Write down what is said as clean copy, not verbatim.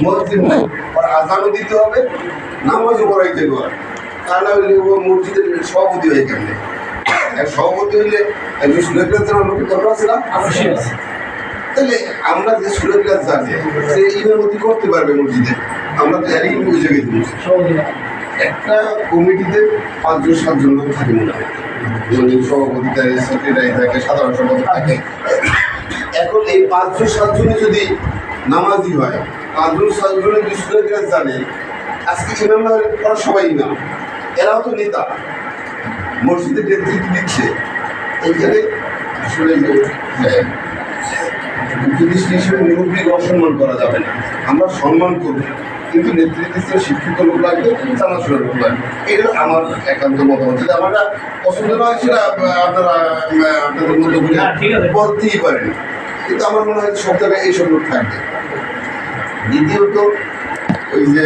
মসজিদ নাই, আর আজানও দিতে হবে, নামাজও পড়াইতে হবে। তা না হইলে ও মসজিদের সভাপতি হয় কেমনে? সভাপতি হইলে একজন সুরেন্দ্র লোকের দরকার আছে না? তাহলে আমরা যে সুরেন্দ্র জানি সে ইমামতি করতে পারবে মসজিদে, আমরা তো এরই ওই জায়গায় দিচ্ছি। একটা কমিটিতে 5-7 লোক থাকে মনে হয়, সভাপতি থাকে, সেক্রেটারি থাকে, সাধারণ সম্পাদক থাকে। এখন এই 5-7 যদি নামাজি হয়, 5-7 যদি সুরেন্দ্র জানে, আজকে ইমাম না হলে ওরা সবাই ইমাম, এরাও তো নেতা, মসজিদের নেতৃত্ব দিচ্ছে। এইখানে আসলে জিনিস হিসেবে মুরব্বীকে অসম্মান করা যাবে না, আমরা সম্মান করব, কিন্তু নেতৃত্বে শিক্ষিত লোক লাগবে, জানাশোনা লোক লাগবে। এটা আমার একান্ত মতামত। যদি আমার পছন্দ না হয় সেটা আপনারা আপনাদের মতো বলতেই পারেন, কিন্তু আমার মনে হয় সব জায়গায় এইসব লোক থাকবে। দ্বিতীয়ত ওই যে